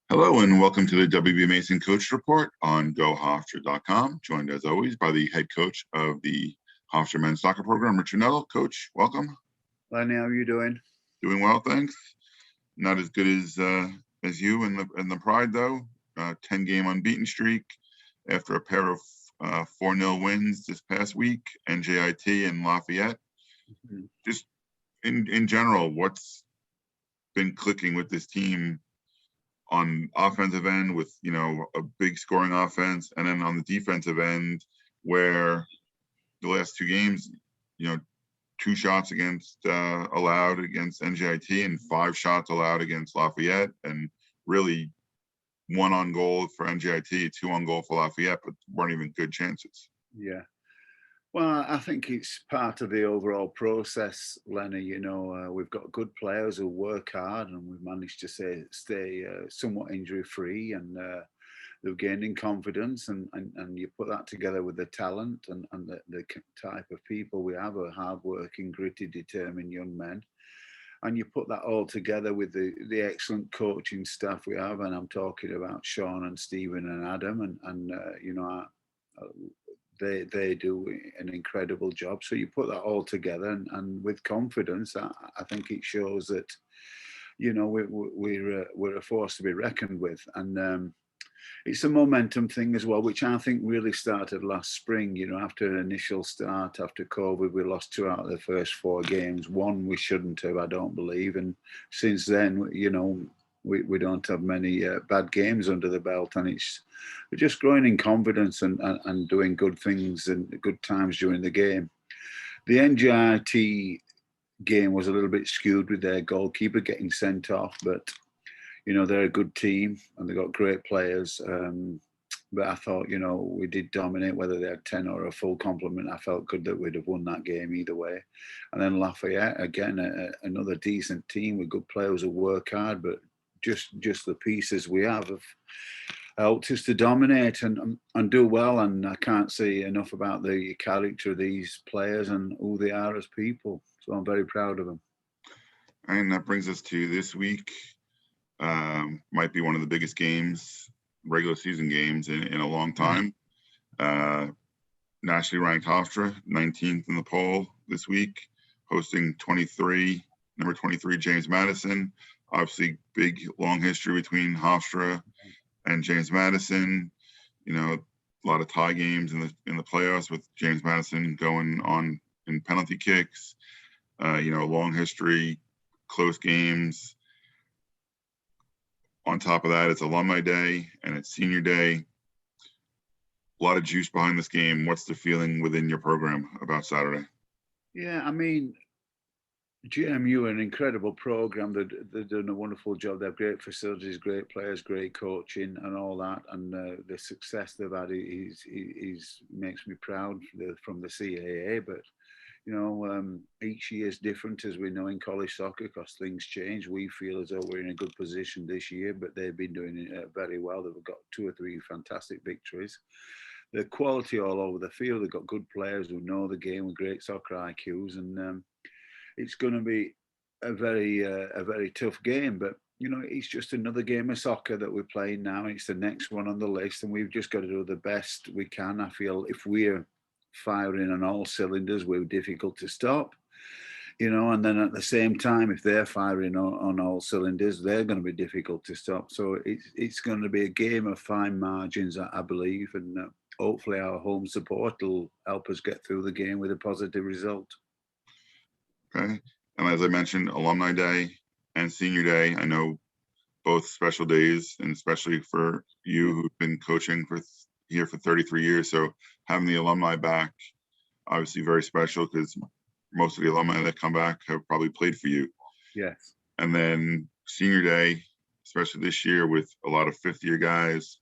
Hello and welcome to the WB Mason Coach Report on GoHofstra.com. Joined as always by the head coach of the Hofstra men's soccer program, Richard Nuttall. Coach, welcome. Lenny, how are you doing? Doing well, thanks. Not as good as you in the Pride though. 10-game unbeaten streak after a pair of 4-0 wins this past week. NJIT and Lafayette. Mm-hmm. Just in general, what's been clicking with this team on offensive end with, a big scoring offense, and then on the defensive end where the last 2 games, 2 shots against allowed against NJIT and 5 shots allowed against Lafayette, and really 1 on goal for NJIT, 2 on goal for Lafayette, but weren't even good chances. Yeah. Well, I think it's part of the overall process, Lenny. We've got good players who work hard, and we've managed to stay somewhat injury-free, and they've gained in confidence. And you put that together with the talent and the type of people we have, are hard-working, gritty, determined young men. And you put that all together with the excellent coaching staff we have, and I'm talking about Sean and Stephen and Adam, and they do an incredible job. So you put that all together, and with confidence, I think it shows that, we're a force to be reckoned with. And it's a momentum thing as well, which I think really started last spring. After an initial start, after COVID, we lost 2 out of the first 4 games. 1 we shouldn't have, I don't believe. And since then, we don't have many bad games under the belt, and we're just growing in confidence and doing good things and good times during the game. The NJIT game was a little bit skewed with their goalkeeper getting sent off, but they're a good team and they've got great players. But I thought, we did dominate, whether they had 10 or a full complement. I felt good that we'd have won that game either way. And then Lafayette, again, another decent team with good players who work hard, but just the pieces we have helped us to dominate and do well. And I can't say enough about the character of these players and who they are as people. So I'm very proud of them. And that brings us to this week. Might be one of the biggest games, regular season games in a long time. Nationally ranked Hofstra, 19th in the poll this week, hosting number 23, James Madison. Obviously, big, long history between Hofstra and James Madison. A lot of tie games in the playoffs with James Madison going on in penalty kicks. Long history, close games. On top of that, it's Alumni Day and it's Senior Day. A lot of juice behind this game. What's the feeling within your program about Saturday? Yeah, GMU, an incredible program. They're doing a wonderful job. They have great facilities, great players, great coaching, and all that. And the success they've had makes me proud from the CAA. But each year is different, as we know in college soccer, because things change. We feel as though we're in a good position this year, but they've been doing it very well. They've got 2 or 3 fantastic victories. The quality all over the field. They've got good players who know the game with great soccer IQs, and it's going to be a very tough game. But it's just another game of soccer that we're playing now. It's the next one on the list, and we've just got to do the best we can. I feel if we're firing on all cylinders, we're difficult to stop. And then at the same time, if they're firing on all cylinders, they're going to be difficult to stop. So it's going to be a game of fine margins, I believe, and hopefully our home support will help us get through the game with a positive result. Okay. And as I mentioned, Alumni Day and Senior Day, I know both special days, and especially for you who've been coaching here for 33 years. So having the alumni back, obviously very special, because most of the alumni that come back have probably played for you. Yes. And then Senior Day, especially this year with a lot of 5th-year guys,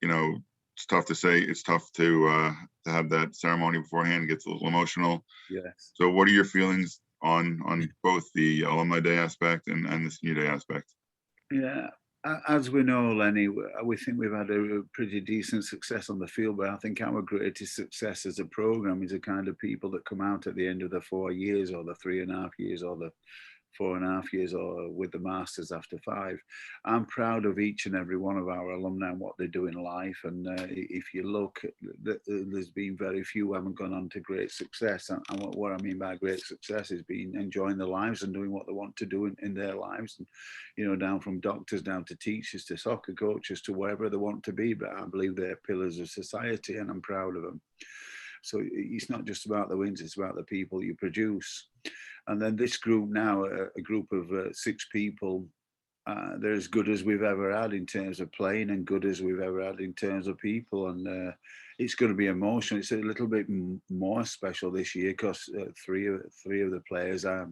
it's tough to say. It's tough to have that ceremony beforehand. It gets a little emotional. Yes. So what are your feelings on both the Alumni Day aspect and the Senior Day aspect? Yeah. As we know, Lenny, we think we've had a pretty decent success on the field, but I think our greatest success as a program is the kind of people that come out at the end of the 4 years or the 3.5 years or the 4.5 years, or with the Masters after 5. I'm proud of each and every one of our alumni and what they do in life. And if you look, there's been very few who haven't gone on to great success. And what I mean by great success is being enjoying their lives and doing what they want to do in their lives. And, you know, down from doctors, down to teachers, to soccer coaches, to wherever they want to be. But I believe they're pillars of society, and I'm proud of them. So it's not just about the wins, it's about the people you produce. And then this group now, a group of 6 people, they're as good as we've ever had in terms of playing, and good as we've ever had in terms of people. And it's going to be emotional. It's a little bit more special this year because three of the players I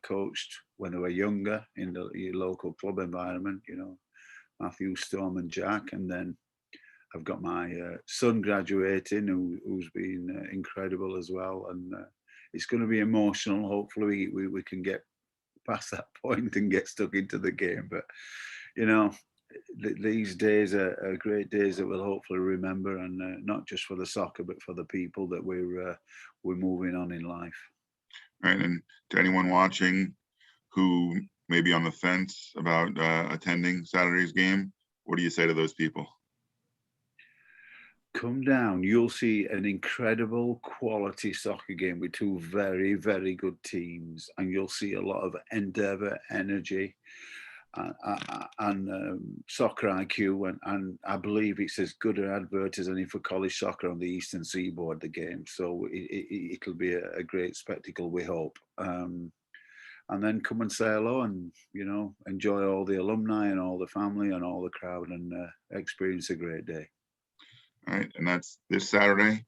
coached when they were younger in the local club environment, you know, Matthew, Storm and Jack. And then I've got my son graduating who's been incredible as well. And it's going to be emotional. Hopefully we can get past that point and get stuck into the game. But, you know, these days are great days that we'll hopefully remember, and not just for the soccer, but for the people that we're moving on in life. Right. And to anyone watching who may be on the fence about attending Saturday's game, what do you say to those people? Come down. You'll see an incredible quality soccer game with 2 very, very good teams, and you'll see a lot of endeavour, energy, and soccer IQ, and I believe it's as good an advert as any for college soccer on the Eastern Seaboard, the game. So it'll be a great spectacle, we hope. And then come and say hello, and, you know, enjoy all the alumni and all the family and all the crowd, and experience a great day. All right, and that's this Saturday,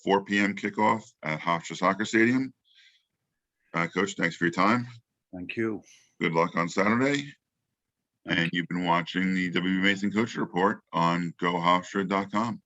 4 p.m. kickoff at Hofstra Soccer Stadium. Coach, thanks for your time. Thank you. Good luck on Saturday. And you've been watching the W. Mason Coach Report on GoHofstra.com.